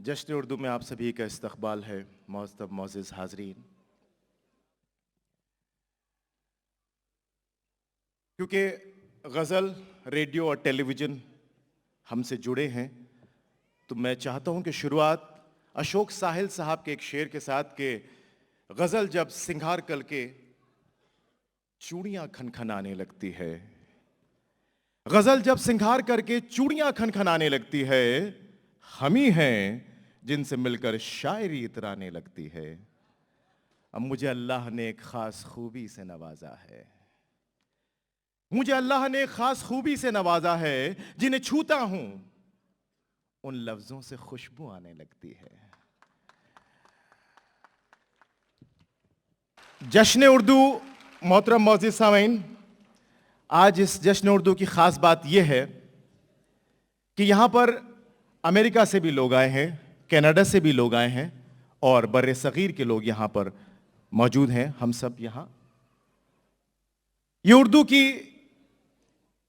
जश्न उर्दू में आप सभी का इस्तकबाल है। मोअज़्ज़ज़ मोअज़्ज़िज़ हाज़रीन, क्योंकि गज़ल, रेडियो और टेलीविज़न हमसे जुड़े हैं, तो मैं चाहता हूं कि शुरुआत अशोक साहिल साहब के एक शेर के साथ के गज़ल जब सिंगार कल के चूड़ियां खनखनाने लगती है। गज़ल जब सिंगार करके चूड़ियां खनखनाने लगती है, हम ही हैं जिनसे मिलकर शायरी इतराने लगती है। अब मुझे अल्लाह ने एक खास खूबी से नवाजा है, मुझे अल्लाह ने एक खास खूबी से नवाजा है, जिन्हें छूता हूं उन लफ्जों से खुशबू आने लगती है। जश्न उर्दू, मोहतरम मोअज़्ज़िज़ सामीन, आज इस जश्न उर्दू की खास बात यह है कि यहां पर अमेरिका से भी लोग आए हैं, कनाडा से भी लोग आए हैं और बर्रे सगीर के लोग यहां पर मौजूद हैं। हम सब यहां, ये उर्दू की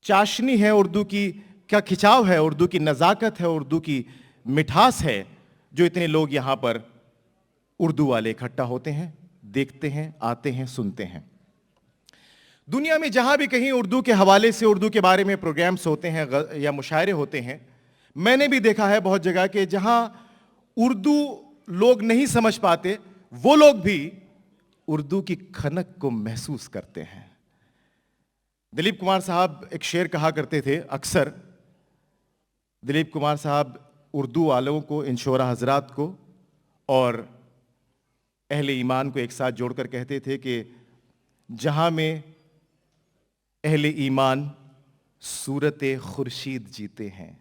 चाशनी है, उर्दू की क्या खिंचाव है, उर्दू की नज़ाकत है, उर्दू की मिठास है, जो इतने लोग यहां पर उर्दू वाले इकट्ठा होते हैं, देखते हैं, आते हैं, सुनते हैं। दुनिया में जहां भी कहीं उर्दू के हवाले से, उर्दू के बारे में प्रोग्राम्स होते हैं या मुशायरे होते हैं, मैंने भी देखा है बहुत जगह कि जहां उर्दू लोग नहीं समझ पाते, वो लोग भी उर्दू की खनक को महसूस करते हैं। दिलीप कुमार साहब एक शेर कहा करते थे अक्सर। दिलीप कुमार साहब उर्दू वालों को, इन शोरा हजरात को और अहले ईमान को एक साथ जोड़कर कहते थे कि जहां में अहले ईमान सूरते खुर्शीद जीते हैं।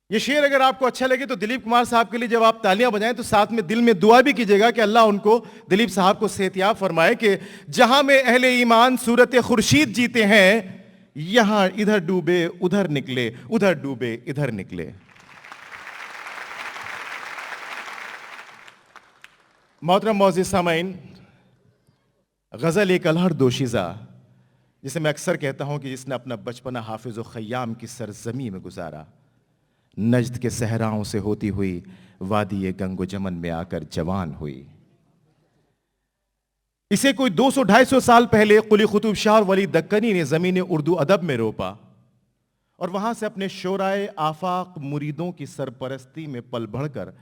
ये शेर अगर आपको अच्छा लगे तो दिलीप कुमार साहब के लिए जब आप तालियां बजाएं तो साथ में दिल में दुआ भी कीजिएगा कि अल्लाह उनको, दिलीप साहब को सेहतियाब फरमाए कि जहां में अहले ईमान सूरते खुर्शीद जीते हैं, यहां इधर डूबे उधर निकले, उधर डूबे इधर निकले। मोहतरम मोअज़्ज़िज़ सामीन, गजल एक अलहड़ दोशीज़ा, जिसे मैं अक्सर कहता हूं कि जिसने अपना बचपना हाफिज खय्याम की सरजमी में गुजारा, नज्द के सहराओं से होती हुई वादी गंगो जमन में आकर जवान हुई। इसे कोई 200-250 साल पहले कुली कुतुब शाह और वली दक्कनी ने जमीन उर्दू अदब में रोपा और वहां से अपने शोराए आफाक मुरीदों की सरपरस्ती में पल बढ़कर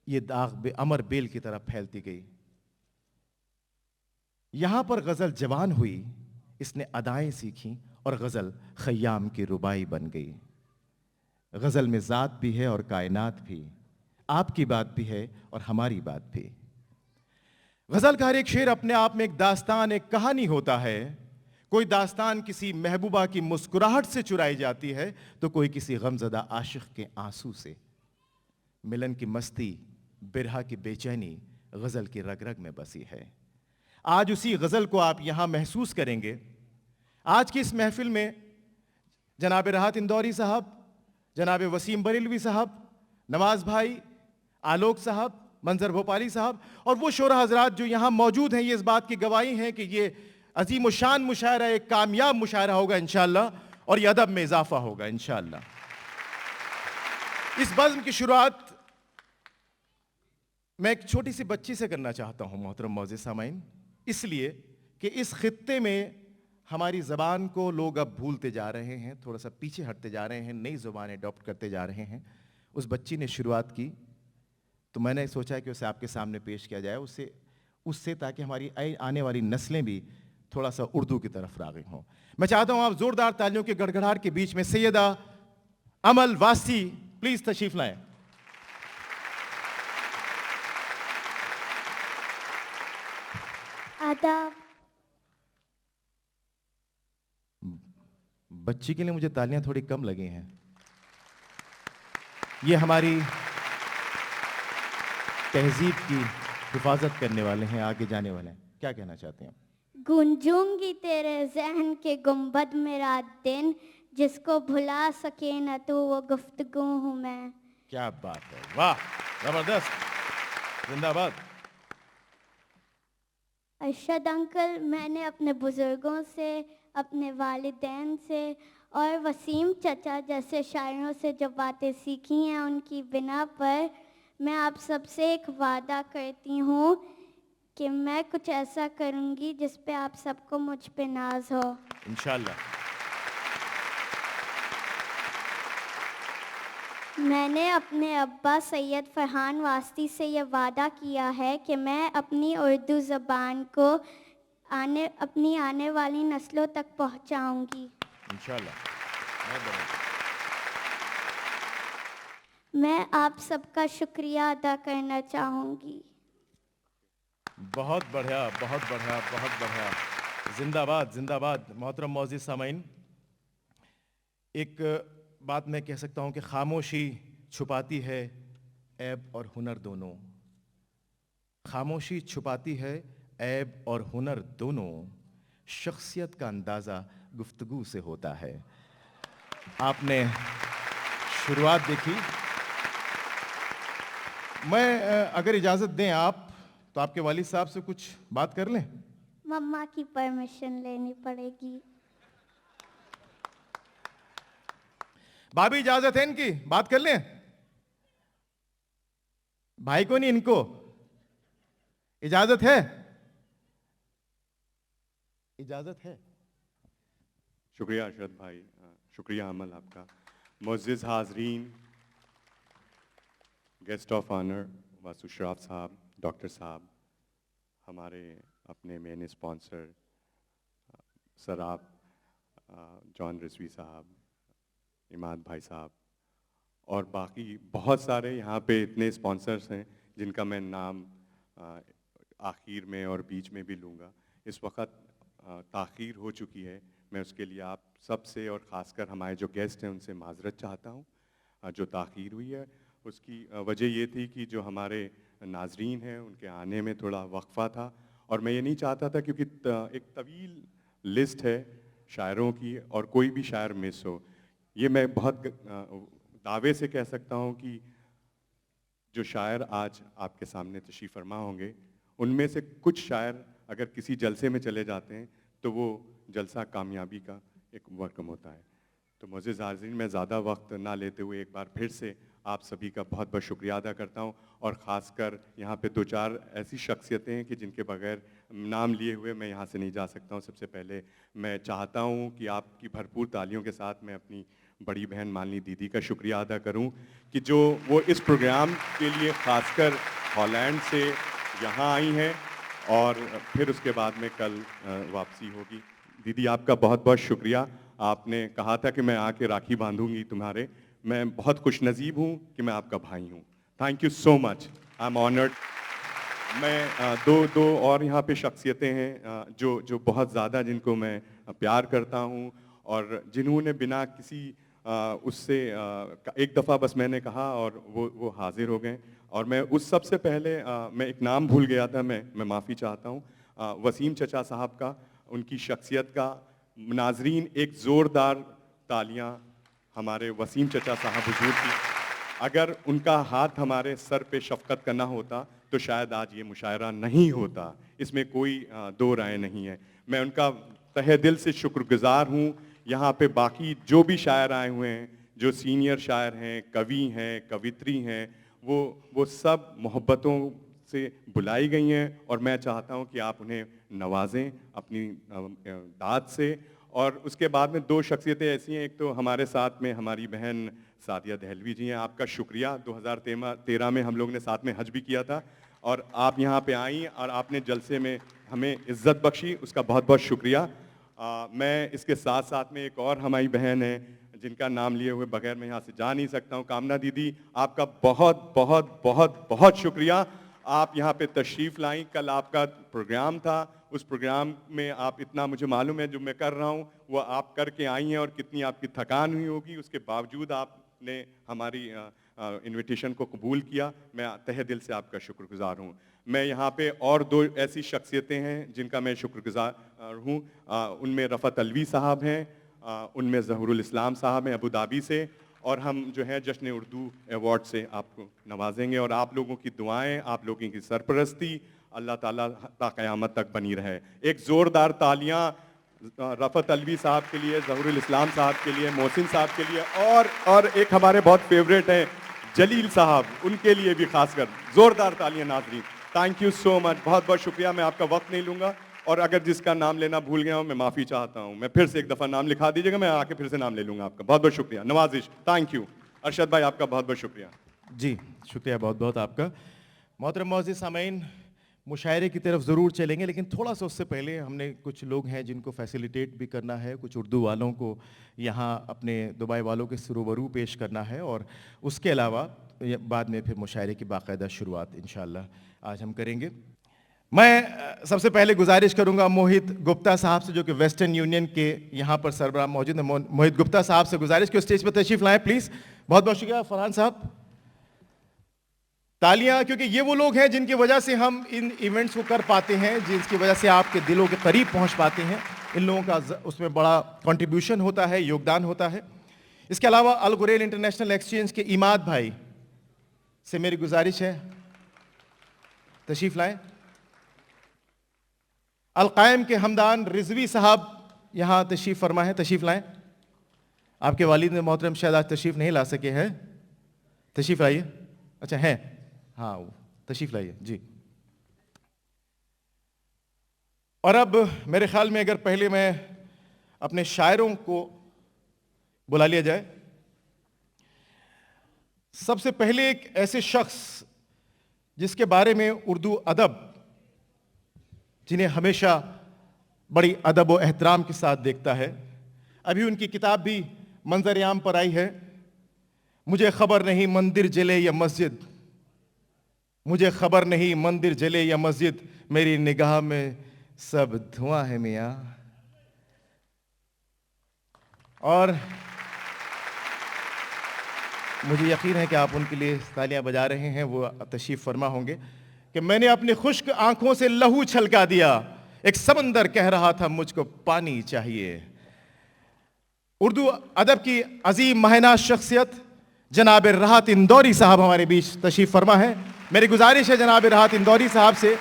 यह दाग अमर बेल की तरफ फैलती गई। यहां पर गजल जवान हुई, इसने अदाएं सीखी और गजल खय्याम की रुबाई बन गई। गजल में जात भी है और कायनात भी, आपकी बात भी है और हमारी बात भी। गजल का हर एक शेर अपने आप में एक दास्तान, एक कहानी होता है। कोई दास्तान किसी महबूबा की मुस्कुराहट से चुराई जाती है तो कोई किसी गमजदा आशिक के आंसू से। मिलन की मस्ती, बिरहा की बेचैनी गजल की रग रग में बसी है। आज उसी गजल को आप यहां महसूस करेंगे। आज की इस महफिल में जनाब राहत इंदौरी साहब, जनाब वसीम बरेलवी साहब, नवाज भाई, आलोक साहब, मंजर भोपाली साहब और वो शोरा हजरात जो यहां मौजूद हैं, ये इस बात की गवाही हैं कि ये अजीम शान मुशायरा एक कामयाब मुशायरा होगा इंशाअल्लाह, और ये अदब में इजाफा होगा इंशाअल्लाह। इस बज़्म की शुरुआत मैं एक छोटी सी बच्ची से करना चाहता हूं मोहतरम मोअज़्ज़िज़ सामीन, इसलिए कि इस खित्ते में हमारी ज़बान को लोग अब भूलते जा रहे हैं, थोड़ा सा पीछे हटते जा रहे हैं, नई ज़ुबानें अडॉप्ट करते जा रहे हैं। उस बच्ची ने शुरुआत की तो मैंने सोचा कि उसे आपके सामने पेश किया जाए, उससे ताकि हमारी आने वाली नस्लें भी थोड़ा सा उर्दू की तरफ राग़िब हों। मैं चाहता हूं आप जोरदार तालियों के गड़गड़ाहट के बीच में सैयदा अमल वासी प्लीज तशरीफ लाएं। आदाब। बच्ची के लिए मुझे तालियां थोड़ी कम लगी हैं। ये हमारी तहजीब की हिफाजत करने वाले हैं, आगे जाने वाले हैं। क्या कहना चाहते हैं? गूंजूंगी तेरे जहन के गुंबद में रात दिन, जिसको भुला सके न तो वो गुफ्तगू हूँ मैं। क्या बात है, वाह, जबरदस्त, जिंदाबाद। अरशद अंकल, मैंने अपने बुजुर्गों से, अपने वालिदैन से और वसीम चचा जैसे शायरों से जो बातें सीखी हैं उनकी बिना पर मैं आप सबसे एक वादा करती हूँ कि मैं कुछ ऐसा करूँगी जिस पे आप सबको मुझ पे नाज हो। इंशाल्लाह। मैंने अपने अब्बा सैयद फरहान वास्ती से ये वादा किया है कि मैं अपनी उर्दू ज़बान को अपनी आने वाली नस्लों तक पहुंचाऊंगी। इंशाल्लाह। बहुत बढ़िया। मैं आप सबका शुक्रिया अदा करना चाहूँगी। बहुत बढ़िया, बहुत बढ़िया, बहुत बढ़िया। जिंदाबाद, जिंदाबाद। मोहतरम मौजूद सामीन, एक बात मैं कह सकता हूं कि खामोशी छुपाती है ऐब और हुनर दोनों। खामोशी छुपाती है ऐब और हुनर दोनों। शख्सियत का अंदाज़ा गुफ्तगू से होता है। आपने शुरुआत देखी। मैं अगर इजाज़त दें आप, तो आपके वालिद साहब से कुछ बात कर लें। मम्मा की परमिशन लेनी पड़ेगी। भाभी इजाज़त है इनकी, बात कर लें। भाई को नहीं, इनको इजाज़त है? इजाज़त है। शुक्रिया अशरत भाई, शुक्रिया अमल आपका। मुअज़्ज़िज़ हाज़रीन, guest of honour Vasu Shroff साहब, डॉक्टर साहब, हमारे अपने मेन स्पॉन्सर सराब जॉन रिजवी साहब, इमाद भाई साहब और बाकी बहुत सारे यहाँ पे इतने स्पॉन्सर्स हैं जिनका मैं नाम आखिर में और बीच में भी लूँगा। इस वक्त ताख़ीर हो चुकी है, मैं उसके लिए आप सब से और ख़ासकर हमारे जो गेस्ट हैं उनसे माज़रत चाहता हूँ। जो ताख़ीर हुई है उसकी वजह ये थी कि जो हमारे नाजरीन हैं उनके आने में थोड़ा वक्फ़ा था और मैं ये नहीं चाहता था, क्योंकि एक तवील लिस्ट है शायरों की और कोई भी शायर मिस हो। ये मैं बहुत दावे से कह सकता हूँ कि जो शायर आज आपके सामने तशरीफ़ फरमा होंगे उनमें से कुछ शायर अगर किसी जलसे में चले जाते हैं तो वो जलसा कामयाबी का एक वर्कम होता है। तो मुअज़्ज़िज़ हाज़रीन, मैं ज़्यादा वक्त ना लेते हुए एक बार फिर से आप सभी का बहुत बहुत शुक्रिया अदा करता हूँ और ख़ासकर यहाँ पे दो चार ऐसी शख्सियतें हैं कि जिनके बगैर नाम लिए हुए मैं यहाँ से नहीं जा सकता हूँ। सबसे पहले मैं चाहता हूँ कि आपकी भरपूर तालियों के साथ मैं अपनी बड़ी बहन मालिनी दीदी का शुक्रिया अदा करूँ कि जो वो इस प्रोग्राम के लिए ख़ासकर हॉलैंड से यहाँ आई हैं और फिर उसके बाद में कल वापसी होगी। दीदी आपका बहुत बहुत शुक्रिया। आपने कहा था कि मैं आके राखी बांधूंगी तुम्हारे। मैं बहुत खुशनसीब हूँ कि मैं आपका भाई हूँ। Thank you so much, I am honoured. मैं दो और यहाँ पे शख्सियतें हैं जो बहुत ज़्यादा जिनको मैं प्यार करता हूँ और जिन्होंने बिना किसी उससे एक दफ़ा बस मैंने कहा और वो हाजिर हो गए और मैं उस सब से पहले मैं एक नाम भूल गया था, मैं माफ़ी चाहता हूँ। वसीम चचा साहब का, उनकी शख्सियत का। नाजरीन एक ज़ोरदार तालियां हमारे वसीम चचा साहब हुजूर की। अगर उनका हाथ हमारे सर पे शफ़क़त करना होता तो शायद आज ये मुशायरा नहीं होता, इसमें कोई दो राय नहीं है। मैं उनका तहे दिल से शुक्रगुज़ार हूँ। यहाँ पे बाकी जो भी शायर आए हुए हैं, जो सीनियर शायर हैं, कवि हैं, कवित्री हैं, वो सब मोहब्बतों से बुलाई गई हैं और मैं चाहता हूँ कि आप उन्हें नवाजें अपनी दाद से। और उसके बाद में दो शख्सियतें ऐसी हैं, एक तो हमारे साथ में हमारी बहन सादिया दहलवी जी हैं। आपका शुक्रिया। 2013 में हम लोग ने साथ में हज भी किया था और आप यहाँ पे आई और आपने जलसे में हमें इज़्ज़त बख्शी, उसका बहुत बहुत शुक्रिया। मैं इसके साथ साथ में एक और हमारी बहन है जिनका नाम लिए हुए बगैर मैं यहाँ से जा नहीं सकता हूँ, कामना दीदी। आपका बहुत बहुत बहुत बहुत शुक्रिया। आप यहाँ पे तशरीफ़ लाई। कल आपका प्रोग्राम था, उस प्रोग्राम में आप इतना मुझे मालूम है जो मैं कर रहा हूँ वो आप करके आई हैं और कितनी आपकी थकान हुई होगी, उसके बावजूद आपने हमारी इनविटेशन को कबूल किया। मैं तहे दिल से आपका शुक्रगुजार हूँ। मैं यहाँ पे और दो ऐसी शख्सियतें हैं जिनका मैं शुक्रगुजार हूँ। उनमें रफ़त अलवी साहब हैं, उनमें ज़हूरुल इस्लाम साहब हैं अबू धाबी से, और हम जो है जश्न उर्दू अवार्ड से आपको नवाजेंगे और आप लोगों की दुआएं, आप लोगों की सरपरस्ती अल्लाह ताला ता क़यामत तक बनी रहे। एक ज़ोरदार तालियां रफ़त अलवी साहब के लिए, ज़हूरुल इस्लाम साहब के लिए, मोहसिन साहब के लिए, और एक हमारे बहुत फेवरेट हैं जलील साहब, उनके लिए भी खासकर ज़ोरदार तालियां नाज़रीन। थैंक यू सो मच, बहुत बहुत शुक्रिया। मैं आपका वक्त नहीं लूँगा, और अगर जिसका नाम लेना भूल गया हूँ मैं माफ़ी चाहता हूँ। मैं फिर से एक दफ़ा नाम लिखा दीजिएगा, मैं आके फिर से नाम ले लूँगा आपका। बहुत बहुत शुक्रिया। नवाजिश, थैंक यू। अरशद भाई, आपका बहुत बहुत शुक्रिया। जी, शुक्रिया बहुत बहुत आपका। मोहतरम मुअज़्ज़िज़ सामीन, मुशायरे की तरफ ज़रूर चलेंगे, लेकिन थोड़ा सा उससे पहले हमने कुछ लोग हैं जिनको फैसिलिटेट भी करना है, कुछ उर्दू वालों को यहाँ अपने दुबई वालों के रूबरू पेश करना है, और उसके अलावा बाद में फिर मुशायरे की बाकायदा शुरुआत इंशाअल्लाह आज हम करेंगे। मैं सबसे पहले गुजारिश करूंगा मोहित गुप्ता साहब से, जो कि वेस्टर्न यूनियन के यहाँ पर सरबराह मौजूद हैं। मोहित गुप्ता साहब से गुजारिश कि स्टेज पर तशरीफ लाएं प्लीज़। बहुत बहुत शुक्रिया। फरहान साहब, तालियां, क्योंकि ये वो लोग हैं जिनकी वजह से हम इन इवेंट्स को कर पाते हैं, जिसकी वजह से आपके दिलों के करीब पहुंच पाते हैं। इन लोगों का उसमें बड़ा कंट्रीब्यूशन होता है, योगदान होता है। इसके अलावा अल गुरेल इंटरनेशनल एक्सचेंज के इमाद भाई से मेरी गुजारिश है तशरीफ लाएं। अल कायम के हमदान रिजवी साहब यहाँ तशरीफ फरमा है, तशरीफ लाएं। आपके वालिद ने मोहतरम शायद आज तशरीफ नहीं ला सके हैं, तशरीफ लाइए। अच्छा हैं, हाँ तशरीफ लाइए जी। और अब मेरे ख्याल में अगर पहले मैं अपने शायरों को बुला लिया जाए। सबसे पहले एक ऐसे शख्स जिसके बारे में उर्दू अदब, जिन्हें हमेशा बड़ी अदब व एहतराम के साथ देखता है, अभी उनकी किताब भी मंजर-ए-आम पर आई है। मुझे खबर नहीं मंदिर जले या मस्जिद, मुझे खबर नहीं मंदिर जले या मस्जिद, मेरी निगाह में सब धुआं है मियां। और मुझे यकीन है कि आप उनके लिए तालियां बजा रहे हैं, वो तशरीफ फरमा होंगे कि मैंने अपनी खुश्क आंखों से लहू छलका दिया, एक समंदर कह रहा था मुझको पानी चाहिए। उर्दू अदब की अजीम माहिना शख्सियत जनाब राहत इंदौरी साहब हमारे बीच तशरीफ फरमा है। मेरी गुजारिश है जनाब राहत इंदौरी साहब से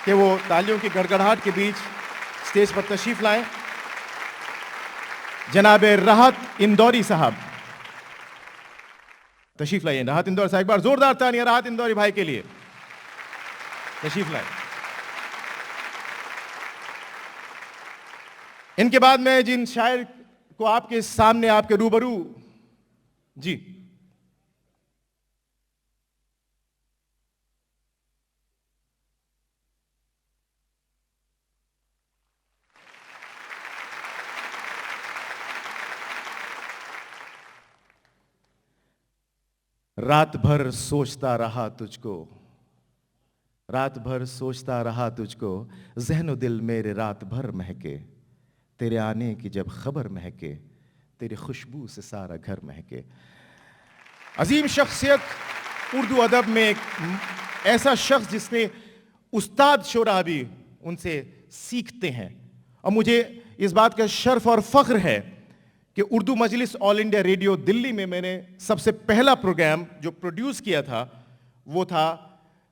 कि वो तालियों की गड़गड़ाहट के बीच स्टेज पर तशरीफ लाएं। जनाब राहत इंदौरी साहब तशरीफ लाइए। राहत इंदौरी साहब, एक बार जोरदार तालियां राहत इंदौरी भाई के लिए, तशरीफ लाएं। इनके बाद में जिन शायर को आपके सामने, आपके रूबरू जी, रात भर सोचता रहा तुझको, रात भर सोचता रहा तुझको, ज़हन दिल मेरे रात भर महके, तेरे आने की जब खबर महके, तेरी खुशबू से सारा घर महके। अजीम शख्सियत उर्दू अदब में एक ऐसा शख्स जिसने उस्ताद शोरा भी उनसे सीखते हैं। और मुझे इस बात का शर्फ और फख्र है कि उर्दू मजलिस ऑल इंडिया रेडियो दिल्ली में मैंने सबसे पहला प्रोग्राम जो प्रोड्यूस किया था वो था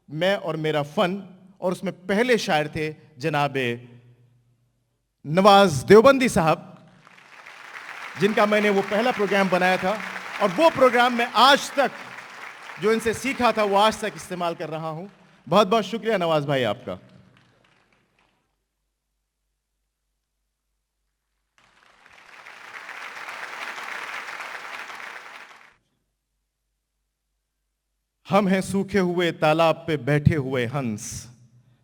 मैं और मेरा फ़न, और उसमें पहले शायर थे जनाब नवाज देवबंदी साहब, जिनका मैंने वो पहला प्रोग्राम बनाया था। और वो प्रोग्राम मैं आज तक जो इनसे सीखा था वो आज तक इस्तेमाल कर रहा हूं। बहुत बहुत शुक्रिया नवाज भाई आपका। हम हैं सूखे हुए तालाब पे बैठे हुए हंस,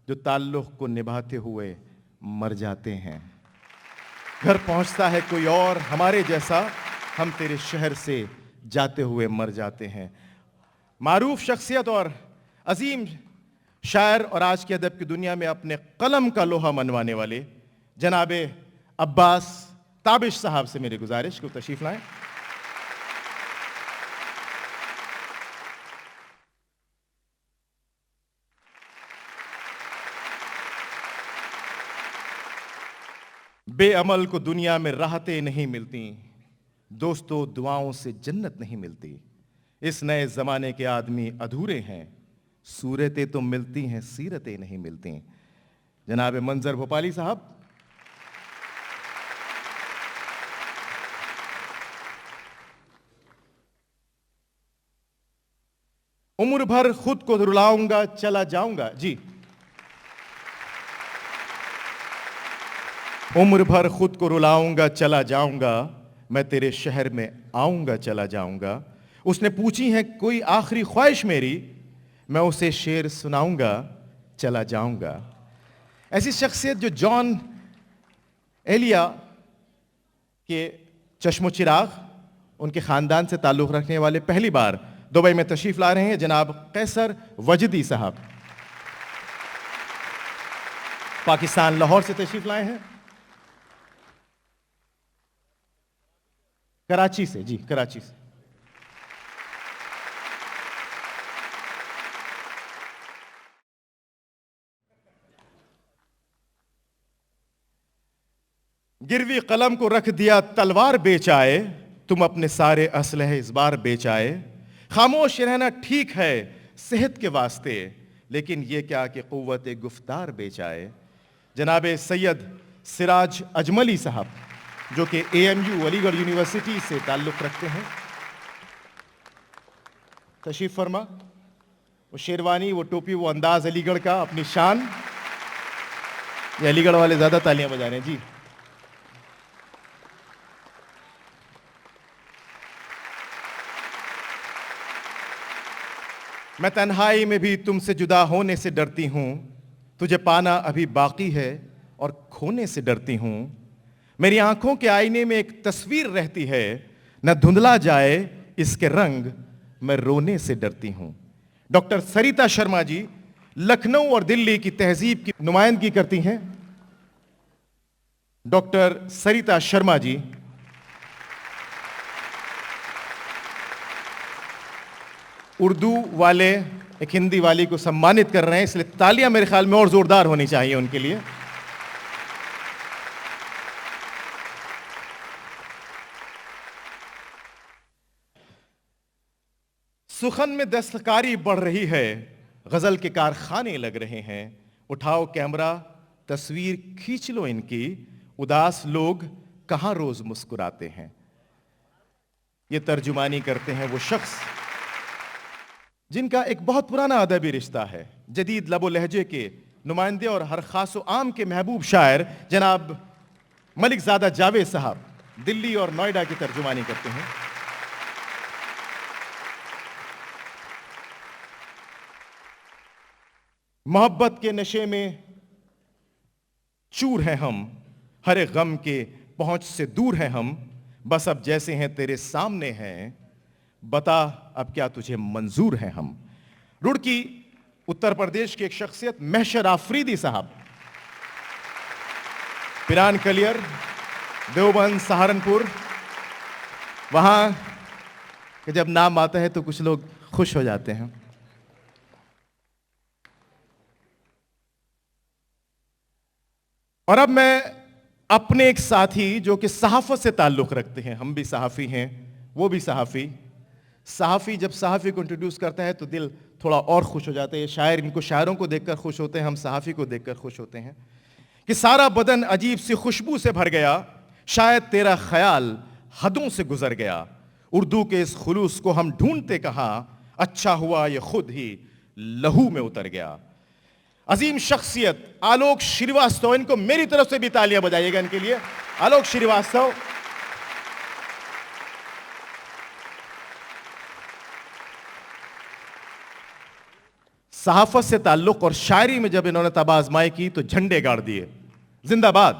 जो ताल्लुक़ को निभाते हुए मर जाते हैं। घर पहुंचता है कोई और हमारे जैसा, हम तेरे शहर से जाते हुए मर जाते हैं। मारूफ शख्सियत और अजीम शायर और आज के अदब की दुनिया में अपने कलम का लोहा मनवाने वाले जनाब अब्बास ताबिश साहब से मेरी गुजारिश को तशरीफ लाएं। बेअमल को दुनिया में राहतें नहीं मिलती, दोस्तों दुआओं से जन्नत नहीं मिलती। इस नए जमाने के आदमी अधूरे हैं, सूरतें तो मिलती हैं सीरतें नहीं मिलती। जनाब मंजर भोपाली साहब। उम्र भर खुद को रुलाऊंगा चला जाऊंगा। जी, उम्र भर खुद को रुलाऊंगा चला जाऊंगा, मैं तेरे शहर में आऊंगा चला जाऊंगा। उसने पूछी है कोई आखिरी ख्वाहिश मेरी, मैं उसे शेर सुनाऊंगा चला जाऊंगा। ऐसी शख्सियत जो जॉन एलिया के चश्मो चिराग, उनके खानदान से ताल्लुक रखने वाले पहली बार दुबई में तशरीफ ला रहे हैं जनाब कैसर वजदी साहब। पाकिस्तान लाहौर से तशरीफ लाए हैं, कराची से। जी, कराची से। गिरवी कलम को रख दिया तलवार बेच आए, तुम अपने सारे असलहे इस बार बेच आए। खामोश रहना ठीक है सेहत के वास्ते, लेकिन ये क्या कि कुव्वत गुफ्तार बेच आए। जनाब सैयद सिराज अजमली साहब, जो कि AMU अलीगढ़ यूनिवर्सिटी से ताल्लुक़ रखते हैं, तशरीफ फरमा। वो शेरवानी, वो टोपी, वो अंदाज अलीगढ़ का, अपनी शान। ये अलीगढ़ वाले ज़्यादा तालियां बजा रहे हैं। जी, मैं तन्हाई में भी तुमसे जुदा होने से डरती हूँ, तुझे पाना अभी बाकी है और खोने से डरती हूँ। मेरी आंखों के आईने में एक तस्वीर रहती है, न धुंधला जाए इसके रंग, मैं रोने से डरती हूँ। डॉक्टर सरिता शर्मा जी लखनऊ और दिल्ली की तहजीब की नुमाइंदगी करती हैं। डॉक्टर सरिता शर्मा जी उर्दू वाले एक हिंदी वाली को सम्मानित कर रहे हैं, इसलिए तालियां मेरे ख्याल में और जोरदार होनी चाहिए उनके लिए। सुखन में दस्तकारी बढ़ रही है, गजल के कारखाने लग रहे हैं। उठाओ कैमरा, तस्वीर खींच लो इनकी, उदास लोग कहां रोज मुस्कुराते हैं। ये तर्जुमानी करते हैं वो शख्स जिनका एक बहुत पुराना अदबी रिश्ता है। जदीद लबो लहजे के नुमाइंदे और हर खास व आम के महबूब शायर जनाब मलिक ज़ादा जावेद साहब दिल्ली और नोएडा की तर्जुमानी करते हैं। मोहब्बत के नशे में चूर हैं हम, हर एक गम के पहुंच से दूर हैं हम, बस अब जैसे हैं तेरे सामने हैं, बता अब क्या तुझे मंजूर है हम। रुड़की उत्तर प्रदेश की एक शख्सियत महशर आफरीदी साहब, पिरान कलियर, देवबंद, सहारनपुर, वहां के जब नाम आता है तो कुछ लोग खुश हो जाते हैं। और अब मैं अपने एक साथी जो कि सहाफत से ताल्लुक रखते हैं, हम भी सहाफ़ी हैं, वो भी सहाफ़ी जब सहाफ़ी को इंट्रोड्यूस करता है तो दिल थोड़ा और खुश हो जाता है। शायर इनको शायरों को देखकर खुश होते हैं, हम सहाफ़ी को देखकर खुश होते हैं। कि सारा बदन अजीब सी खुशबू से भर गया, शायद तेरा ख्याल हदों से गुजर गया। उर्दू के इस खुलूस को हम ढूंढते कहाँ, अच्छा हुआ ये खुद ही लहू में उतर गया। अजीम शख्सियत आलोक श्रीवास्तव, इनको मेरी तरफ से भी तालियां बजाइएगा इनके लिए। आलोक श्रीवास्तव सहाफत से ताल्लुक और शायरी में जब इन्होंने तब आजमाई की तो झंडे गाड़ दिए। जिंदाबाद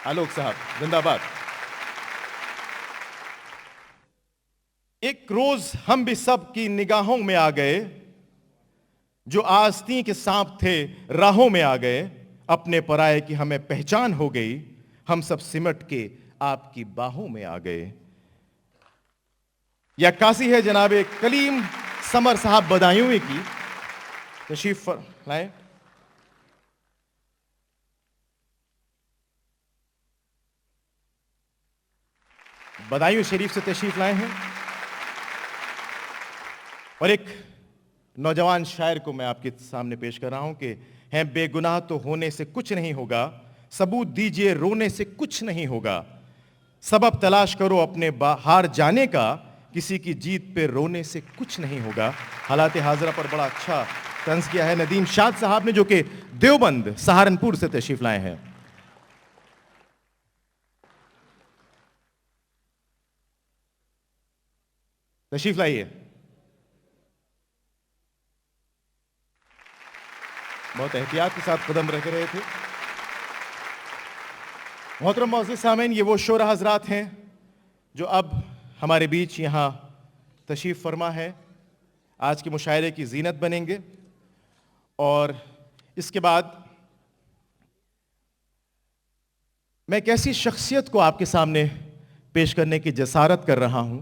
आलोक साहब, जिंदाबाद। एक रोज हम भी सब की निगाहों में आ गए, जो आस्तीं के सांप थे राहों में आ गए। अपने पराये की हमें पहचान हो गई, हम सब सिमट के आपकी बाहों में आ गए। यह अक्कासी है जनाब कलीम समर साहब बदायूं की, तशरीफ लाए। बदायूं शरीफ से तशरीफ लाए हैं। और एक नौजवान शायर को मैं आपके सामने पेश कर रहा हूं कि हैं बेगुनाह तो होने से कुछ नहीं होगा, सबूत दीजिए रोने से कुछ नहीं होगा। सबब तलाश करो अपने हार जाने का, किसी की जीत पे रोने से कुछ नहीं होगा। हालात हाजरा पर बड़ा अच्छा तंज किया है नदीम शाद साहब ने, जो कि देवबंद सहारनपुर से तशरीफ लाए हैं। तशरीफ लाइए। बहुत एहतियात के साथ कदम रख रहे थे। मोहतरम मौजूद सामीन, ये वो शोरा हजरात हैं जो अब हमारे बीच यहाँ तशरीफ फरमा है, आज के मुशायरे की जीनत बनेंगे। और इसके बाद मैं एक ऐसी शख्सियत को आपके सामने पेश करने की जसारत कर रहा हूं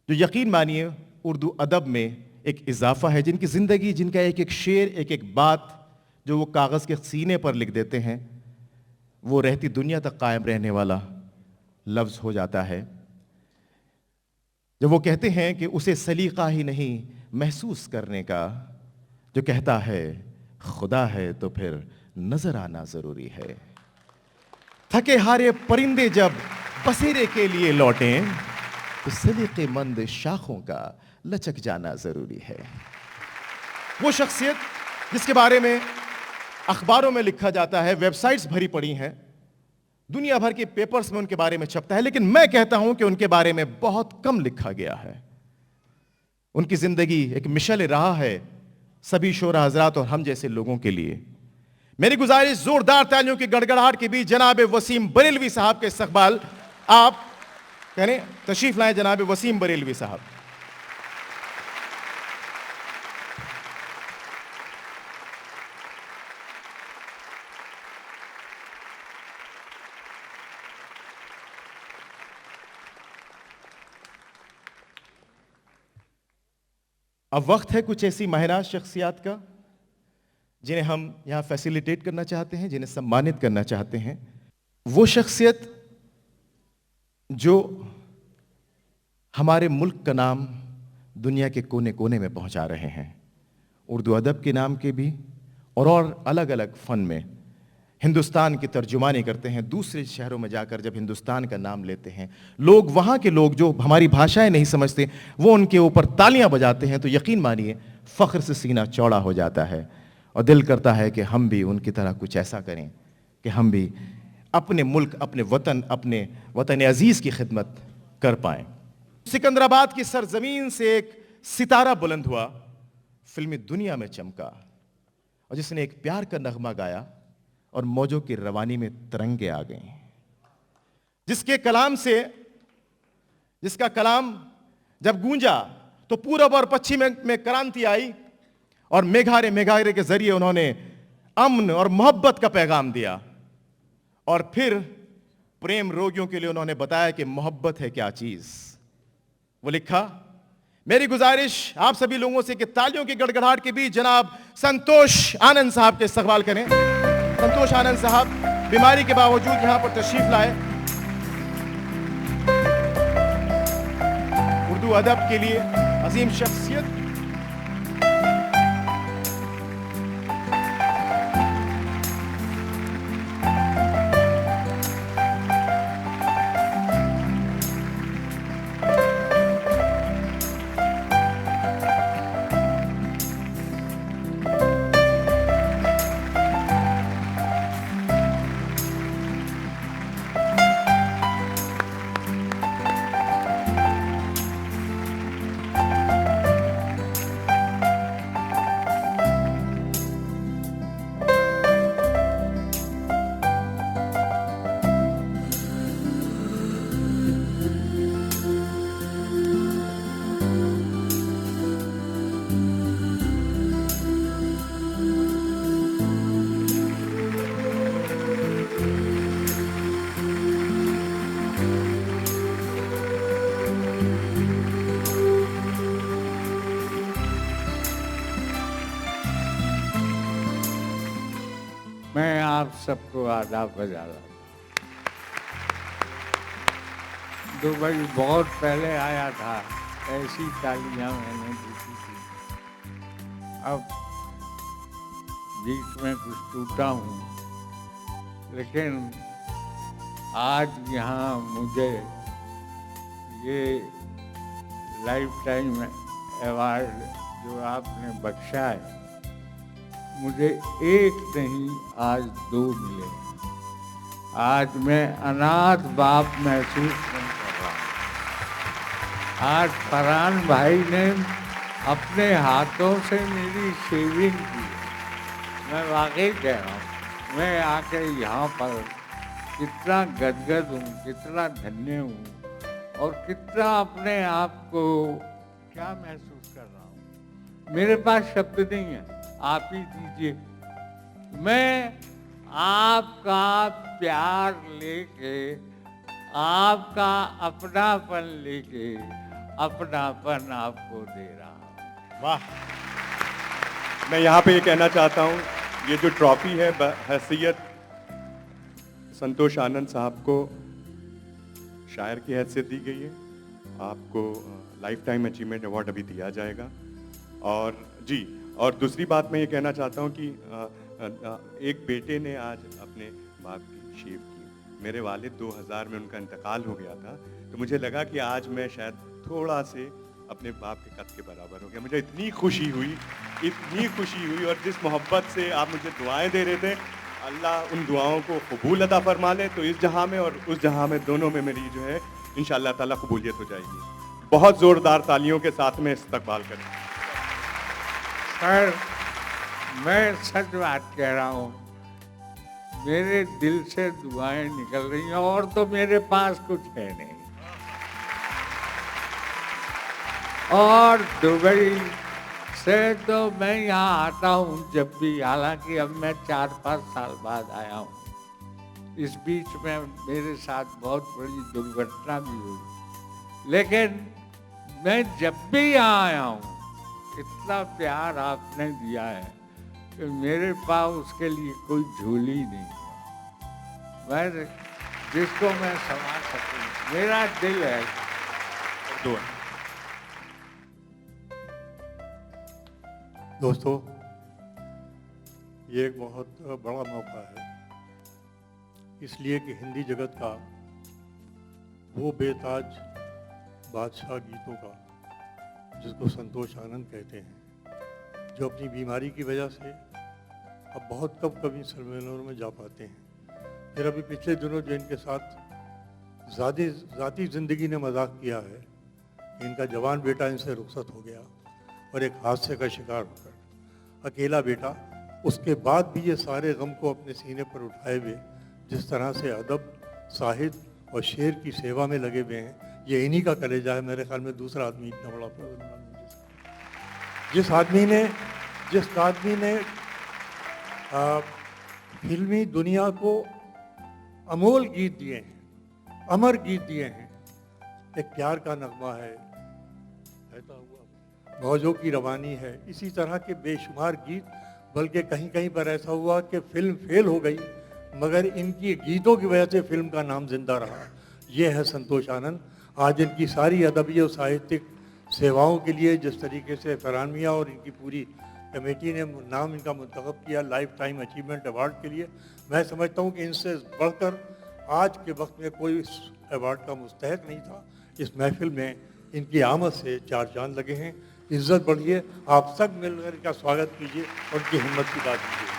जो यकीन मानिए उर्दू अदब में एक इजाफा है, जिनकी ज़िंदगी, जिनका एक एक शेर, एक एक बात जो वो कागज़ के सीने पर लिख देते हैं, वो रहती दुनिया तक कायम रहने वाला लफ्ज़ हो जाता है। जब वो कहते हैं कि उसे सलीका ही नहीं महसूस करने का, जो कहता है खुदा है तो फिर नजर आना जरूरी है। थके हारे परिंदे जब बसेरे के लिए लौटें तो सलीकेमंद शाखों का लचक जाना जरूरी है। वो शख्सियत जिसके बारे में अखबारों में लिखा जाता है, वेबसाइट्स भरी पड़ी हैं, दुनिया भर के पेपर्स में उनके बारे में छपता है, लेकिन मैं कहता हूं कि उनके बारे में बहुत कम लिखा गया है। उनकी जिंदगी एक मिशल राह है सभी शोरा हजरात और हम जैसे लोगों के लिए। मेरी गुजारिश, जोरदार तालियों की गड़गड़ाहट के बीच जनाब वसीम बरेलवी साहब के इस्तकबाल आप करें। तशरीफ लाएं जनाब वसीम बरेलवी साहब। अब वक्त है कुछ ऐसी माहिराज शख्सियात का जिन्हें हम यहां फैसिलिटेट करना चाहते हैं, जिन्हें सम्मानित करना चाहते हैं। वो शख्सियत जो हमारे मुल्क का नाम दुनिया के कोने कोने में पहुंचा रहे हैं, उर्दू अदब के नाम के भी और अलग अलग फन में हिंदुस्तान की तर्जुमानी करते हैं। दूसरे शहरों में जाकर जब हिंदुस्तान का नाम लेते हैं, लोग, वहाँ के लोग जो हमारी भाषाएं नहीं समझते, वो उनके ऊपर तालियां बजाते हैं, तो यकीन मानिए फ़ख्र से सीना चौड़ा हो जाता है और दिल करता है कि हम भी उनकी तरह कुछ ऐसा करें कि हम भी अपने मुल्क, अपने वतन अजीज़ की खिदमत कर पाएं। सिकंदराबाद की सरजमीन से एक सितारा बुलंद हुआ, फिल्मी दुनिया में चमका, और जिसने एक प्यार का नगमा गाया और मौजों की रवानी में तरंगे आ गई। जिसका कलाम जब गूंजा तो पूरब और पश्चिम में क्रांति आई, और मेघारे के जरिए उन्होंने अमन और मोहब्बत का पैगाम दिया। और फिर प्रेम रोगियों के लिए उन्होंने बताया कि मोहब्बत है क्या चीज। वो लिखा, मेरी गुजारिश आप सभी लोगों से कि तालियों की गड़गड़ाहट के बीच जनाब संतोष आनंद साहब के इस्तकबाल करें। संतोष आनंद साहब बीमारी के बावजूद यहां पर तशरीफ लाए। उर्दू अदब के लिए अजीम शख्सियत। मैं आप सबको आदाब बजा रहा हूँ। दुबई बहुत पहले आया था, ऐसी तालियां मैंने देखी थी। अब बीच में कुछ टूटा हूँ, लेकिन आज यहाँ मुझे ये लाइफ टाइम अवार्ड जो आपने बख्शा है, मुझे एक नहीं आज 2 मिले। आज मैं अनाथ बाप महसूस नहीं कर रहा हूँ। आज फरहान भाई ने अपने हाथों से मेरी शेविंग की। मैं वाकई कह रहा हूँ, मैं आके यहाँ पर कितना गदगद हूँ, कितना धन्य हूँ और कितना अपने आप को क्या महसूस कर रहा हूँ। मेरे पास शब्द नहीं है, आप ही दीजिए। मैं आपका प्यार लेके, आपका अपनापन लेके अपनापन आपको दे रहा हूँ। वाह। मैं यहाँ पे ये कहना चाहता हूँ, ये जो ट्रॉफी है हैसियत संतोष आनंद साहब को शायर की हैसियत दी गई है। आपको लाइफ टाइम अचीवमेंट अवार्ड अभी दिया जाएगा। और जी, और दूसरी बात मैं ये कहना चाहता हूँ कि एक बेटे ने आज अपने बाप की शेव की। मेरे वालिद 2000 में उनका इंतकाल हो गया था, तो मुझे लगा कि आज मैं शायद थोड़ा से अपने बाप के कद के बराबर हो गया। मुझे इतनी खुशी हुई और जिस मोहब्बत से आप मुझे दुआएं दे रहे थे, अल्लाह उन दुआओं को कबूल अता फरमा ले। तो इस जहां में और उस जहां में दोनों में मेरी जो है इंशाअल्लाह ताला कबूलियत हो जाएगी। बहुत जोरदार तालियों के साथ में इस्तकबाल करें। सर, मैं सच बात कह रहा हूँ, मेरे दिल से दुआएं निकल रही हैं और तो मेरे पास कुछ है नहीं। और दुबई से तो मैं यहाँ आता हूँ जब भी, हालांकि अब मैं 4-5 साल बाद आया हूँ। इस बीच में मेरे साथ बहुत बड़ी दुर्घटना भी हुई, लेकिन मैं जब भी यहाँ आया हूँ, इतना प्यार आपने दिया है कि मेरे पास उसके लिए कोई झोली नहीं है। मैं जिसको मैं संभाल सकूँ, मेरा दिल है। दोस्तों, ये एक बहुत बड़ा मौका है, इसलिए कि हिंदी जगत का वो बेताज बादशाह गीतों का, जिसको संतोष आनंद कहते हैं, जो अपनी बीमारी की वजह से अब बहुत कभी सम्मेलनों में जा पाते हैं। फिर अभी पिछले दिनों जो इनके साथ ज़ाती ज़िंदगी ने मजाक किया है, इनका जवान बेटा इनसे रुखसत हो गया और एक हादसे का शिकार होकर अकेला बेटा, उसके बाद भी ये सारे गम को अपने सीने पर उठाए हुए जिस तरह से अदब, साहित्य और शेर की सेवा में लगे हुए हैं, ये इन्हीं का कलेजा है। मेरे ख्याल में दूसरा आदमी इतना बड़ा जिस आदमी ने फिल्मी दुनिया को अमोल गीत दिए हैं, अमर गीत दिए हैं। एक प्यार का नगमा है, कहता हुआ मौजों की रवानी है, इसी तरह के बेशुमार गीत। बल्कि कहीं कहीं पर ऐसा हुआ कि फिल्म फेल हो गई, मगर इनकी गीतों की वजह से फिल्म का नाम जिंदा रहा। ये है संतोष आनंद। आज इनकी सारी अदबी और साहित्यिक सेवाओं के लिए जिस तरीके से फरहान मियां और इनकी पूरी कमेटी ने नाम इनका मुंतखब किया लाइफ टाइम अचीवमेंट अवार्ड के लिए, मैं समझता हूँ कि इनसे बढ़कर आज के वक्त में कोई इस अवार्ड का मुस्तहक नहीं था। इस महफिल में इनकी आमद से 4 चांद लगे हैं। इज्जत बढ़िए, आप सब मिलकर का स्वागत कीजिए और उनकी हिम्मत की बात कीजिए।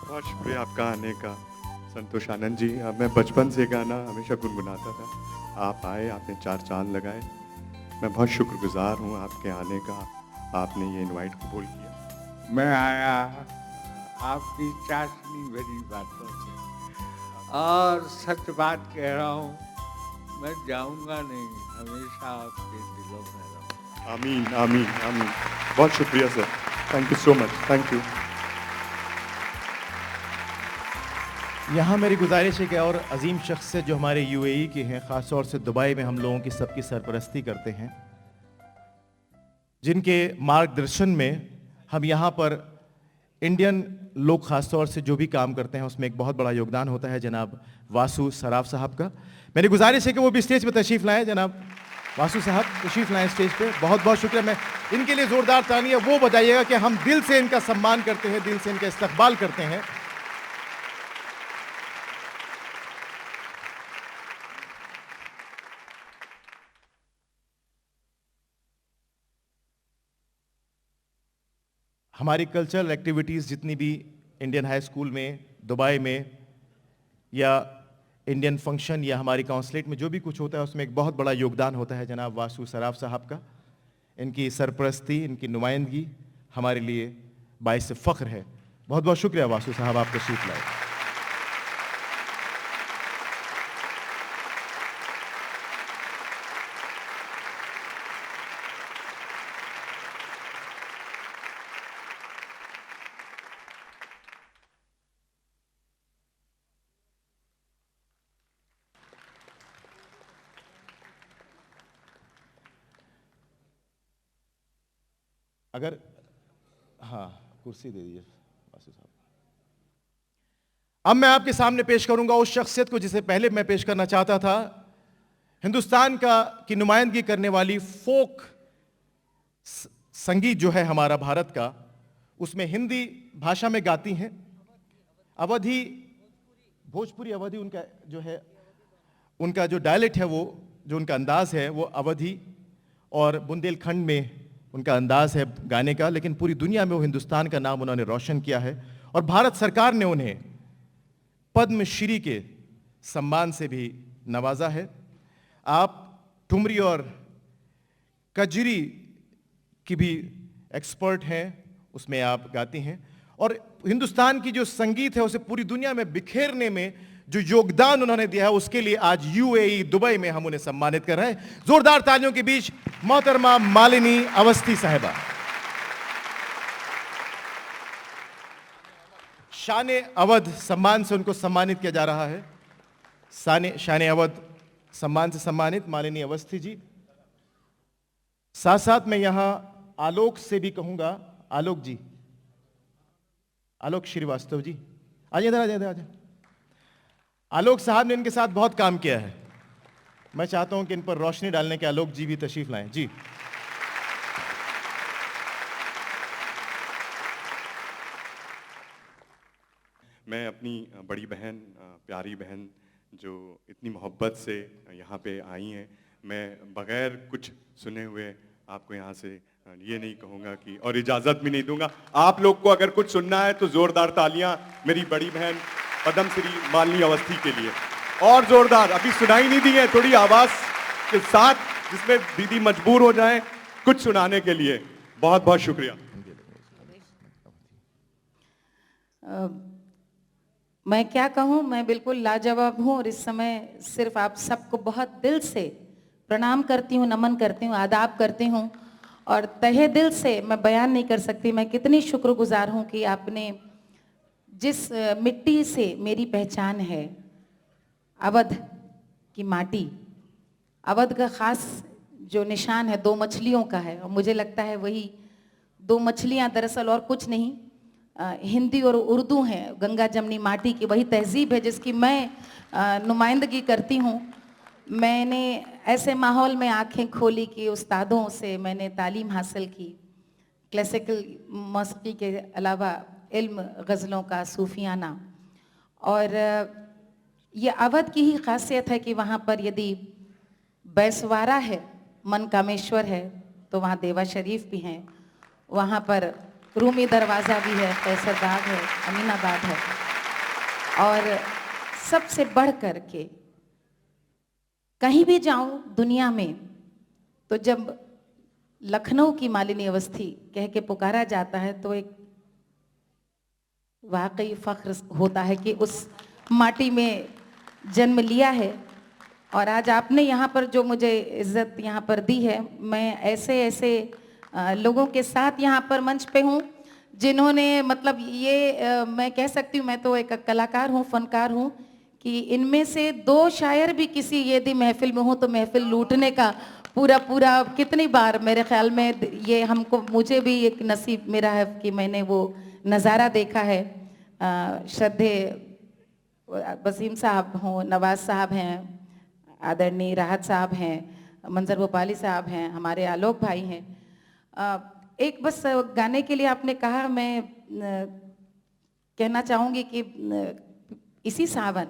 बहुत शुक्रिया आपका आने का संतोष आनंद जी। मैं बचपन से गाना हमेशा गुनगुनाता था, आप आए, आपने 4 चांद लगाए। मैं बहुत शुक्रगुजार हूँ आपके आने का, आपने ये इनवाइट कबूल किया। मैं आया आपकी चाशनी भरी बातों से, और सच बात कह रहा हूँ, मैं जाऊँगा नहीं, हमेशा आपके दिलों में रहूँगा। आमीन आमीन आमीन। बहुत शुक्रिया sir, thank you so much, thank you. यहाँ मेरी गुजारिश है कि और अजीम शख्सियत जो हमारे यूएई के हैं, ख़ास तौर से दुबई में हम लोगों की सबकी सरपरस्ती करते हैं, जिनके मार्गदर्शन में हम यहाँ पर इंडियन लोग ख़ास तौर से जो भी काम करते हैं उसमें एक बहुत बड़ा योगदान होता है जनाब वासु सराफ साहब का। मेरी गुजारिश है कि वो भी स्टेज पर तशरीफ़ लाएं। जनाब वासु साहब तशरीफ़ लाएं स्टेज पे। बहुत बहुत शुक्रिया। मैं इनके लिए ज़ोरदार तालियां वो बजाइएगा कि हम दिल से इनका सम्मान करते हैं, दिल से इनका इस्तकबाल करते हैं। हमारी कल्चरल एक्टिविटीज़ जितनी भी इंडियन हाई स्कूल में, दुबई में या इंडियन फंक्शन या हमारी काउंसलेट में जो भी कुछ होता है उसमें एक बहुत बड़ा योगदान होता है जनाब वासु सराफ साहब का। इनकी सरपरस्ती, इनकी नुमाइंदगी हमारे लिए बाइस फ़ख्र है। बहुत बहुत शुक्रिया वासु साहब, आप तशरीफ़ लाए। अगर हाँ कुर्सी दे दीजिए वासु साहब। अब मैं आपके सामने पेश करूंगा उस शख्सियत को जिसे पहले मैं पेश करना चाहता था। हिंदुस्तान की नुमाइंदगी करने वाली फोक संगीत जो है हमारा भारत का, उसमें हिंदी भाषा में गाती हैं। अवधी, भोजपुरी अवधी उनका जो है, उनका जो डायलेक्ट है, वो जो उनका अंदाज है वो अवधी और बुंदेलखंड में उनका अंदाज है गाने का, लेकिन पूरी दुनिया में वो हिंदुस्तान का नाम उन्होंने रोशन किया है। और भारत सरकार ने उन्हें पद्मश्री के सम्मान से भी नवाजा है। आप ठुमरी और कजरी की भी एक्सपर्ट हैं, उसमें आप गाती हैं। और हिंदुस्तान की जो संगीत है उसे पूरी दुनिया में बिखेरने में जो योगदान उन्होंने दिया है उसके लिए आज यूएई दुबई में हम उन्हें सम्मानित कर रहे हैं। जोरदार तालियों के बीच मोहतरमा मालिनी अवस्थी साहिबा। शान अवध सम्मान से उनको सम्मानित किया जा रहा है। शान अवध सम्मान से सम्मानित मालिनी अवस्थी जी। साथ साथ मैं यहां आलोक से भी कहूंगा, आलोक जी, आलोक श्रीवास्तव जी, आ जाए इधर, आ जाए। आलोक साहब ने इनके साथ बहुत काम किया है। मैं चाहता हूं कि इन पर रोशनी डालने के आलोक जी भी तशरीफ लाएं। जी मैं अपनी बड़ी बहन, प्यारी बहन जो इतनी मोहब्बत से यहाँ पे आई हैं, मैं बगैर कुछ सुने हुए आपको यहाँ से ये नहीं कहूँगा कि, और इजाज़त भी नहीं दूंगा। आप लोग को अगर कुछ सुनना है तो ज़ोरदार तालियां मेरी बड़ी बहन पद्म श्री मालिनी अवस्थी के लिए, और जोरदार। अभी सुनाई नहीं दी है, थोड़ी आवाज के साथ, जिसमें दीदी मजबूर हो जाएं कुछ सुनाने के लिए। बहुत बहुत शुक्रिया। मैं क्या कहूँ, मैं बिल्कुल लाजवाब हूँ और इस समय सिर्फ आप सबको बहुत दिल से प्रणाम करती हूँ, नमन करती हूँ, आदाब करती हूँ और तहे दिल से मैं बयान नहीं कर सकती मैं कितनी शुक्रगुजार हूँ कि आपने जिस मिट्टी से मेरी पहचान है, अवध की माटी, अवध का ख़ास जो निशान है 2 मछलियों का है और मुझे लगता है वही 2 मछलियाँ दरअसल और कुछ नहीं, हिंदी और उर्दू हैं। गंगा जमनी माटी की वही तहजीब है जिसकी मैं नुमाइंदगी करती हूँ। मैंने ऐसे माहौल में आंखें खोली कि उस्तादों से मैंने तालीम हासिल की, क्लासिकल मौसीकी के अलावा इल्म गज़लों का, सूफियाना। और ये अवध की ही खासियत है कि वहाँ पर यदि बैसवारा है, मन कामेश्वर है, तो वहाँ देवा शरीफ भी हैं, वहाँ पर रूमी दरवाज़ा भी है, कैसर बाग है, अमीनाबाद है। और सबसे बढ़ कर के कहीं भी जाऊं दुनिया में तो जब लखनऊ की मालिनी अवस्थी कह के पुकारा जाता है तो एक वाकई फ़ख्र होता है कि उस माटी में जन्म लिया है। और आज आपने यहाँ पर जो मुझे इज़्ज़त यहाँ पर दी है, मैं ऐसे ऐसे लोगों के साथ यहाँ पर मंच पे हूँ जिन्होंने मतलब ये मैं कह सकती हूँ, मैं तो एक कलाकार हूँ, फनकार हूँ, कि इनमें से 2 शायर भी किसी यदि महफिल में हो तो महफिल लूटने का पूरा पूरा कितनी बार मेरे ख्याल में ये हमको, मुझे भी एक नसीब मेरा है कि मैंने वो नज़ारा देखा है। श्रद्धे वसीम साहब हों, नवाज साहब हैं, आदरणीय राहत साहब हैं, मंजर भोपाली साहब हैं, हमारे आलोक भाई हैं। एक बस गाने के लिए आपने कहा, मैं कहना चाहूँगी कि इसी सावन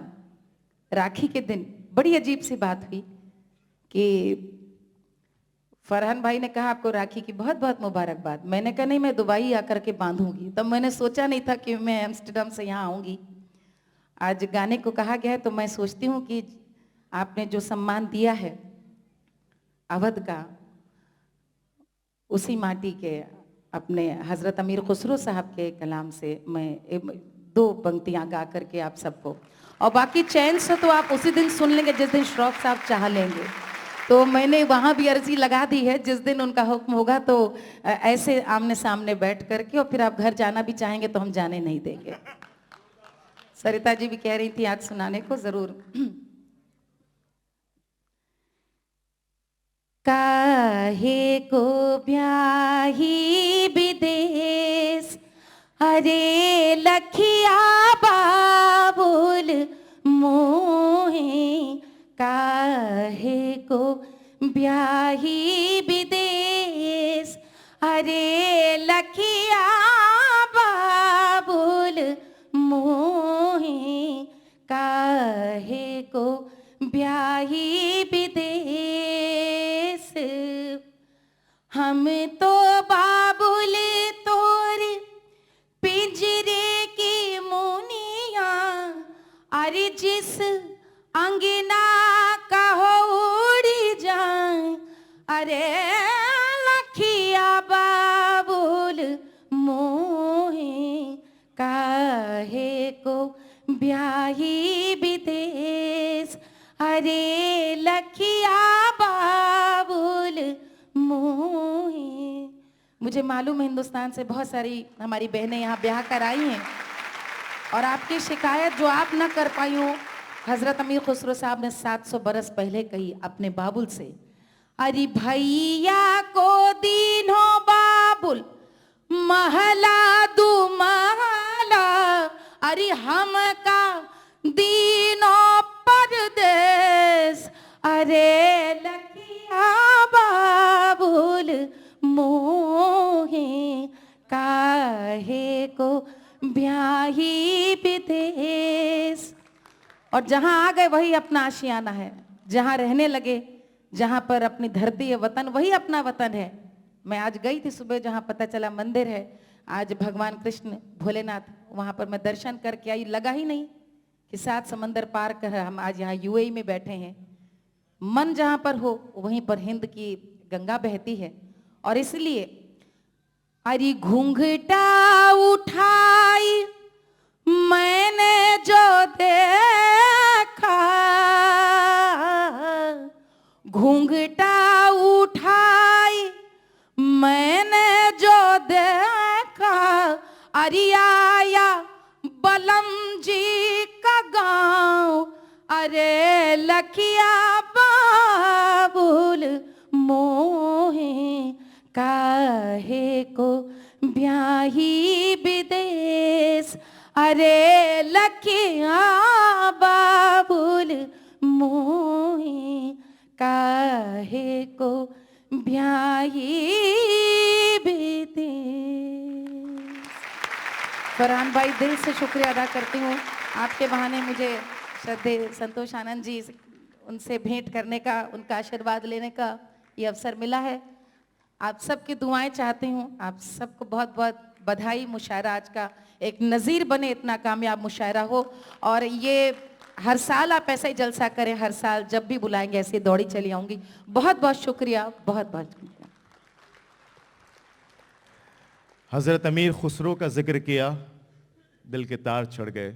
राखी के दिन बड़ी अजीब सी बात हुई कि फरहान भाई ने कहा आपको राखी की बहुत बहुत मुबारकबाद। मैंने कहा नहीं, मैं दुबई आकर के बांधूंगी। तब मैंने सोचा नहीं था कि मैं एम्स्टर्डम से यहाँ आऊँगी। आज गाने को कहा गया है तो मैं सोचती हूँ कि आपने जो सम्मान दिया है अवध का, उसी माटी के अपने हज़रत अमीर खुसरो साहब के कलाम से मैं 2 पंक्तियाँ गा करके आप सबको, और बाकी चैन से तो आप उसी दिन सुन लेंगे जिस दिन श्रॉफ साहब चाह लेंगे। तो मैंने वहाँ भी अर्जी लगा दी है, जिस दिन उनका हुक्म होगा तो ऐसे आमने सामने बैठ करके, और फिर आप घर जाना भी चाहेंगे तो हम जाने नहीं देंगे। सरिता जी भी कह रही थी आज सुनाने को, जरूर। काहे को ब्याही विदेश, अरे लखिया बाबुल मोहे, काहे को ब्याही विदेश, अरे लखिया बाबुल मोहे, काहे को ब्याही विदेश। हम तो बाबुल तोर पिंजरे की मुनिया, अरे जिस अंगना का हो उड़ी जाए, अरे लखिया बाबुल मोहे, काहे को ब्याही विदेश, अरे लखिया बाबुल मोहे। मुझे मालूम है हिंदुस्तान से बहुत सारी हमारी बहनें यहाँ ब्याह कर आई हैं, और आपकी शिकायत जो आप ना कर पाई हो, हजरत अमीर खुसरो साहब ने 700 बरस पहले कही अपने बाबुल से। अरे भैया को दीनो बाबुल महला दू महला, अरे हम का दीनो परदेश, अरे लखिया बाबुल मोहे, काहे को ब्याही विदेश। और जहां आ गए वही अपना आशियाना है, जहां रहने लगे, जहां पर अपनी धरती है, वतन वही अपना वतन है। मैं आज गई थी सुबह, जहां पता चला मंदिर है, आज भगवान कृष्ण भोलेनाथ, वहां पर मैं दर्शन करके आई। लगा ही नहीं कि 7 समंदर पार कर हम आज यहाँ यूएई में बैठे हैं। मन जहां पर हो वहीं पर हिंद की गंगा बहती है। और इसलिए अरे घूंघटा उठाई मैंने जो देखा, घूंघटा उठाई मैंने जो देखा, अरे आया बलम जी का गाँव, अरे लखिया बाबुल मोहे, काहे को ब्याही विदेश, अरे लखिया बाबुल मोहे, काहे को ब्याही विदेश। फरहान भाई, दिल से शुक्रिया अदा करती हूँ, आपके बहाने मुझे श्रद्धे संतोष आनंद जी, उनसे भेंट करने का, उनका आशीर्वाद लेने का ये अवसर मिला है। आप सबकी दुआएं चाहती हूँ, आप सबको बहुत बहुत बधाई। मुशायरा आज का एक नज़ीर बने, इतना कामयाब मुशायरा हो, और ये हर साल आप ऐसा ही जलसा करें, हर साल जब भी बुलाएंगे ऐसे दौड़ी चली आऊँगी। बहुत बहुत शुक्रिया, बहुत बहुत शुक्रिया। हज़रत अमीर खुसरो का जिक्र किया, दिल के तार चढ़ गए।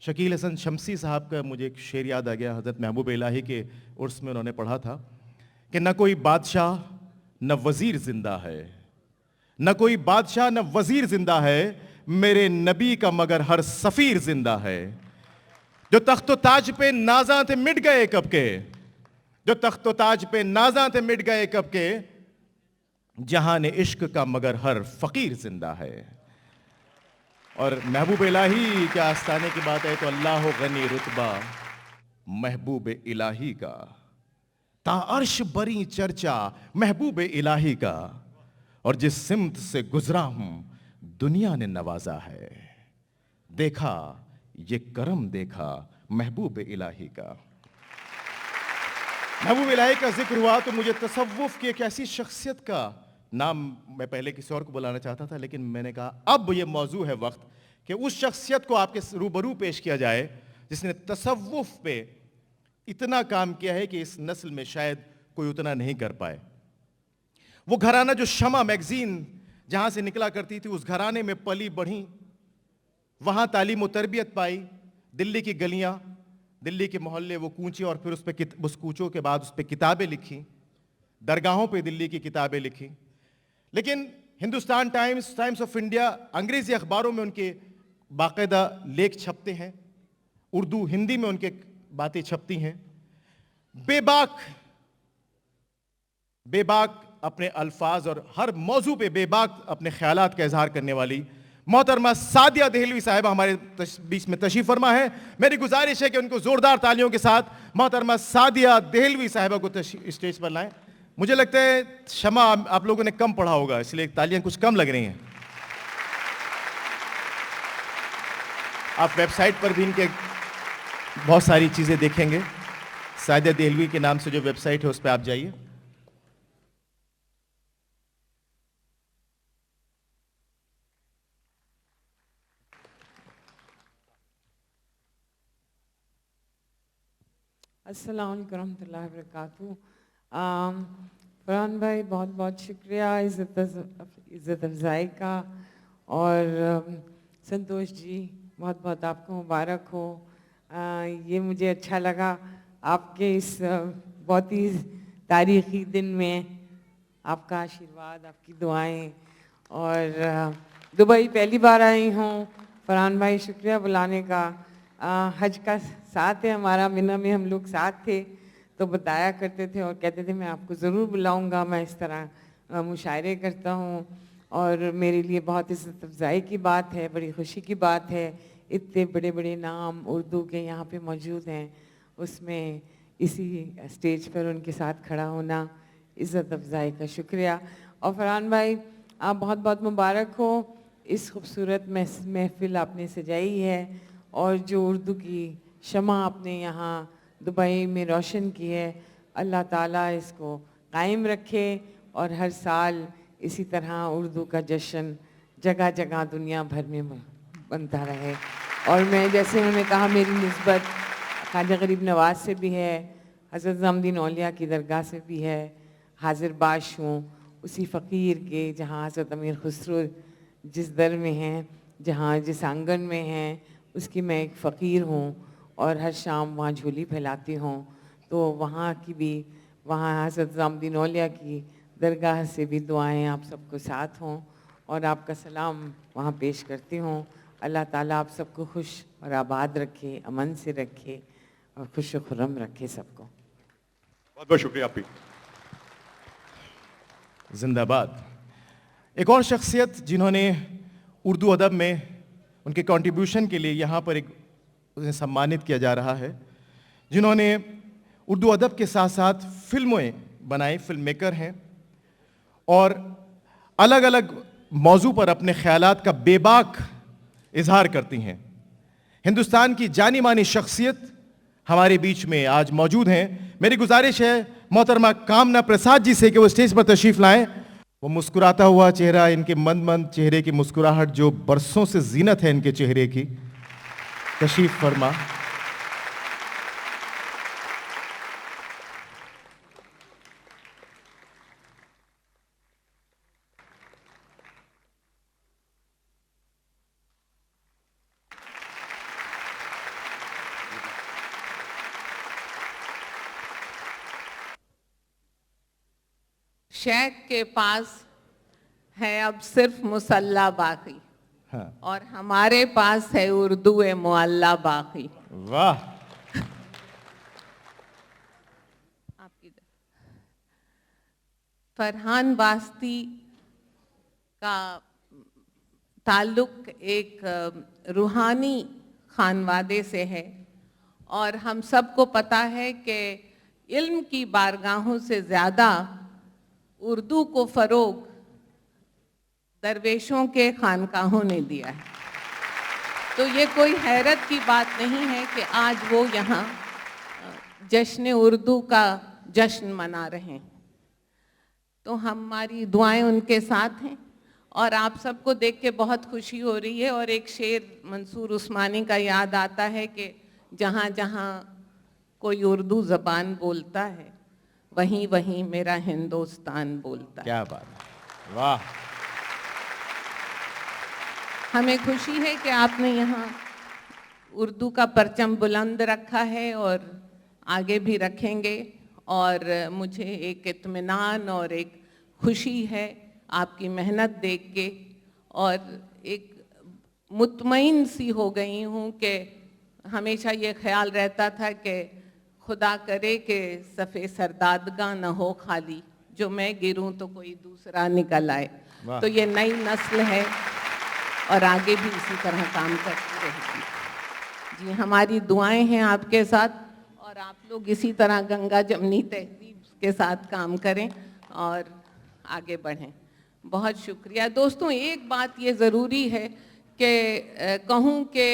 शकील हसन शमसी साहब का मुझे एक शेर याद आ गया, हज़रत महबूब इलाही के उर्स में उन्होंने पढ़ा था कि न कोई बादशाह न वज़ीर ज़िंदा है, न कोई बादशाह न वजीर जिंदा है, मेरे नबी का मगर हर सफीर जिंदा है। जो तख्तो ताज पे नाजा थे मिट गए कब के, जो तख्तो ताज पे नाजा थे मिट गए कब के, जहां ने इश्क का मगर हर फकीर जिंदा है। और महबूब इलाही के आस्ताने की बात है तो अल्लाह गनी रुतबा महबूब इलाही का, ताअर्श बरी चर्चा महबूब इलाही का, और जिस सिमत से गुजरा हूं दुनिया ने नवाजा है। देखा ये करम देखा महबूब इलाही का। महबूब इलाही का जिक्र हुआ तो मुझे तसव्वुफ की एक ऐसी शख्सियत का नाम, मैं पहले किसी और को बुलाना चाहता था लेकिन मैंने कहा अब ये मौजू है वक्त कि उस शख्सियत को आपके रूबरू पेश किया जाए जिसने तसव्वुफ पे इतना काम किया है कि इस नस्ल में शायद कोई उतना नहीं कर पाए। वो घराना जो शमा मैगजीन जहां से निकला करती थी, उस घराने में पली बढ़ी, वहां तालीम और तरबियत पाई। दिल्ली की गलियां, दिल्ली के मोहल्ले, वो कूचे, और फिर उस कूचों के बाद उस पर किताबें लिखी, दरगाहों पे दिल्ली की किताबें लिखी। लेकिन Hindustan times, times of India, अंग्रेजी अखबारों में उनके बाकायदा लेख छपते हैं, उर्दू हिंदी में उनके बातें छपती हैं। बेबाक अपने अल्फाज और हर मौजू पे बेबाक अपने ख्यालात का इजहार करने वाली मोहतरमा सादिया देहलवी साहिबा हमारे बीच में तशरीफ फरमा है। मेरी गुजारिश है कि उनको जोरदार तालियों के साथ मोहतरमा सादिया देहलवी साहिबा को स्टेज पर लाएं। मुझे लगता है शमा आप लोगों ने कम पढ़ा होगा, इसलिए तालियां कुछ कम लग रही हैं। आप वेबसाइट पर भी इनके बहुत सारी चीजें देखेंगे। सादिया देहलवी के नाम से जो वेबसाइट है उस पर आप जाइए। अस्सलाम वालेकुम रहमतुल्लाहि व बरकातहू। फरहान भाई बहुत बहुत शुक्रिया इज़्ज़त अफ़ज़ाई का, और संतोष जी बहुत बहुत आपको मुबारक हो। ये मुझे अच्छा लगा आपके इस बहुत ही तारीख़ी दिन में आपका आशीर्वाद, आपकी दुआएं। और दुबई पहली बार आई हूँ। फरहान भाई शुक्रिया बुलाने का। हज का साथ है हमारा, मिना में हम लोग साथ थे तो बताया करते थे और कहते थे मैं आपको ज़रूर बुलाऊंगा। मैं इस तरह मुशायरे करता हूँ और मेरे लिए बहुत इज़्ज़त अफ़ज़ाई की बात है, बड़ी खुशी की बात है। इतने बड़े बड़े नाम उर्दू के यहाँ पे मौजूद हैं, उसमें इसी स्टेज पर उनके साथ खड़ा होना इज़्ज़त अफ़ज़ाई का शुक्रिया। और फरहान भाई आप बहुत बहुत मुबारक हो, इस खूबसूरत महफ़िल आपने सजाई है और जो उर्दू की शमा आपने यहाँ दुबई में रोशन की है, अल्लाह ताला इसको कायम रखे और हर साल इसी तरह उर्दू का जश्न जगह जगह दुनिया भर में बनता रहे। और मैं जैसे उन्होंने कहा मेरी निस्बत ख्वाजा गरीब नवाज से भी है, हज़रत निज़ामुद्दीन औलिया की दरगाह से भी है, हाजिर बाश हूँ उसी फ़कीर के जहाँ हज़रत अमीर खुसरो जिस दर में हैं, जहाँ जिस आंगन में हैं, उसकी मैं एक फ़कीर हूँ और हर शाम वहाँ झोली फैलाती हूँ। तो वहाँ की भी, वहाँ हज़रत निज़ामुद्दीन औलिया की दरगाह से भी दुआएं आप सबको साथ हों और आपका सलाम वहाँ पेश करती हूँ। अल्लाह ताला आप सबको खुश और आबाद रखे, अमन से रखे और खुश व खुर्रम रखे सबको। बहुत बहुत शुक्रिया आपकी। जिंदाबाद। एक और शख्सियत जिन्होंने उर्दू अदब में उनके कंट्रीब्यूशन के लिए यहाँ पर एक उन्हें सम्मानित किया जा रहा है, जिन्होंने उर्दू अदब के साथ साथ फिल्में बनाई, फिल्म मेकर हैं और अलग अलग मौजू पर अपने ख्यालात का बेबाक इजहार करती हैं। हिंदुस्तान की जानी मानी शख्सियत हमारे बीच में आज मौजूद हैं। मेरी गुजारिश है मोहतरमा कामना प्रसाद जी से कि वो स्टेज पर तशरीफ लाएं। वो मुस्कुराता हुआ चेहरा, इनके मंद मंद चेहरे की मुस्कुराहट जो बरसों से जीनत है इनके चेहरे की, तशरीफ फरमा। शेख के पास है अब सिर्फ मुसल्ला बाकी, हाँ, और हमारे पास है उर्दू ए मुअल्ला बाकी। वाह। आपकी फरहान वास्ती का ताल्लुक एक रूहानी खानवादे से है, और हम सबको पता है कि इल्म की बारगाहों से ज़्यादा उर्दू को फ़रोग दरवेशों के खानकाहों ने दिया है। तो ये कोई हैरत की बात नहीं है कि आज वो यहाँ जश्न उर्दू का जश्न मना रहे हैं। तो हमारी दुआएं उनके साथ हैं, और आप सबको देख के बहुत खुशी हो रही है। और एक शेर मंसूर उस्मानी का याद आता है कि जहाँ जहाँ कोई उर्दू ज़बान बोलता है, वहीं वहीं मेरा हिंदुस्तान बोलता है। क्या बात है, वाह। हमें खुशी है कि आपने यहाँ उर्दू का परचम बुलंद रखा है और आगे भी रखेंगे, और मुझे एक इत्मीनान और एक खुशी है आपकी मेहनत देख के, और एक मुतमईन सी हो गई हूँ कि हमेशा ये ख्याल रहता था कि खुदा करे कि सफ़े सरदादगा न हो खाली, जो मैं गिरूं तो कोई दूसरा निकल आए। तो ये नई नस्ल है और आगे भी इसी तरह काम करती रहेगी। जी, हमारी दुआएं हैं आपके साथ, और आप लोग इसी तरह गंगा जमनी तहजीब के साथ काम करें और आगे बढ़ें। बहुत शुक्रिया। दोस्तों, एक बात ये ज़रूरी है कि कहूँ कि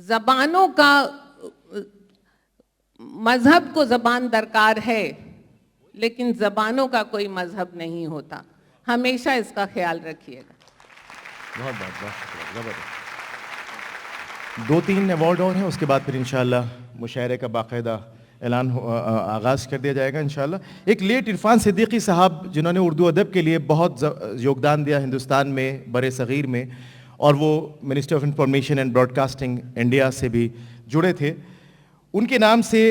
ज़बानों का, मज़हब को ज़बान दरकार है, लेकिन ज़बानों का कोई मज़हब नहीं होता। हमेशा इसका ख्याल रखिएगा। बहुत बहुत बहुत शुक्रिया, ज़बरदस्त। 2-3 अवार्ड और हैं, उसके बाद फिर इंशाल्लाह मुशायरे का बाकायदा ऐलान आगाज़ कर दिया जाएगा इंशाल्लाह। एक लेट इरफान सिद्दीकी साहब, जिन्होंने उर्दू अदब के लिए बहुत योगदान दिया हिंदुस्तान में, बरे सग़ीर में, और वो minister of information and broadcasting India से भी जुड़े थे, उनके नाम से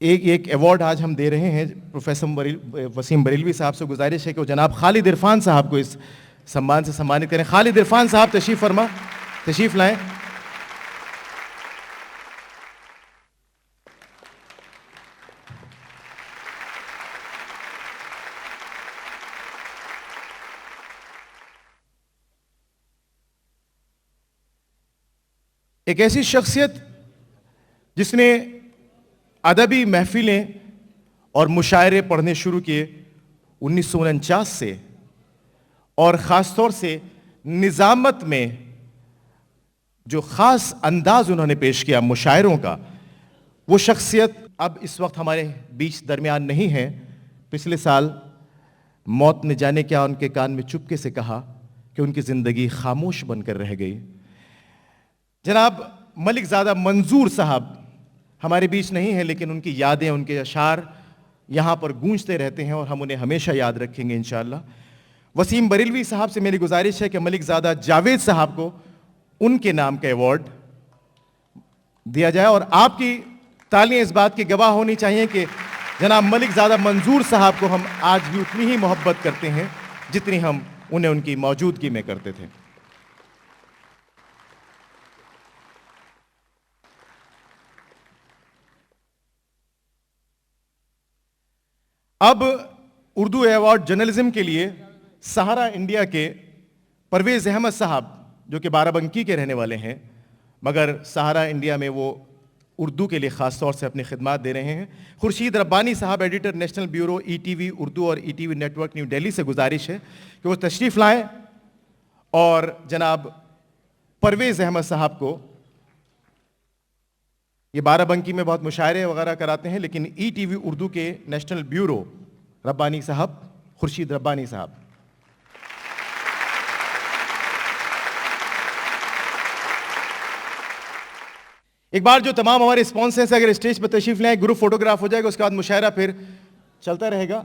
एक अवार्ड आज हम दे रहे हैं। प्रोफेसर वसीम बरेलवी साहब से गुजारिश है कि वो जनाब खालिद इरफान साहब को इस सम्मान से सम्मानित करें। खालिद इरफान साहब तशरीफ़ लाएं। एक ऐसी शख्सियत जिसने अदबी महफिलें और मुशायरे पढ़ने शुरू किए 1949 से, और ख़ास तौर से निज़ामत में जो ख़ास अंदाज़ उन्होंने पेश किया मुशायरों का, वो शख्सियत अब इस वक्त हमारे बीच दरमियान नहीं है। पिछले साल मौत ने जाने क्या उनके कान में चुपके से कहा कि उनकी ज़िंदगी खामोश बनकर रह गई। जनाब मलिक ज़ादा मंजूर साहब हमारे बीच नहीं है, लेकिन उनकी यादें, उनके अशार यहाँ पर गूंजते रहते हैं और हम उन्हें हमेशा याद रखेंगे इंशाअल्लाह। वसीम बरेलवी साहब से मेरी गुजारिश है कि मलिक ज़ादा जावेद साहब को उनके नाम का अवार्ड दिया जाए, और आपकी तालियां इस बात की गवाह होनी चाहिए कि जनाब मलिक ज़ादा मंजूर साहब को हम आज भी उतनी ही मोहब्बत करते हैं जितनी हम उन्हें उनकी मौजूदगी में करते थे। अब उर्दू अवार्ड जर्नलिज्म के लिए सहारा इंडिया के परवेज़ अहमद साहब, जो कि बाराबंकी के रहने वाले हैं, मगर सहारा इंडिया में वो उर्दू के लिए ख़ास तौर से अपनी खिदमात दे रहे हैं। खुर्शीद रब्बानी साहब, editor national bureau ETV Urdu और ETV नेटवर्क न्यू दिल्ली से गुजारिश है कि वो तशरीफ़ लाएं और जनाब परवेज़ अहमद साहब को, ये बाराबंकी में बहुत मुशायरे वगैरह कराते हैं, लेकिन ETV उर्दू के नेशनल ब्यूरो रब्बानी साहब, खुर्शीद रब्बानी साहब। एक बार जो तमाम हमारे स्पॉन्सर्स अगर स्टेज पर तशरीफ लाएं, ग्रुप फोटोग्राफ हो जाएगा, उसके बाद मुशायरा फिर चलता रहेगा।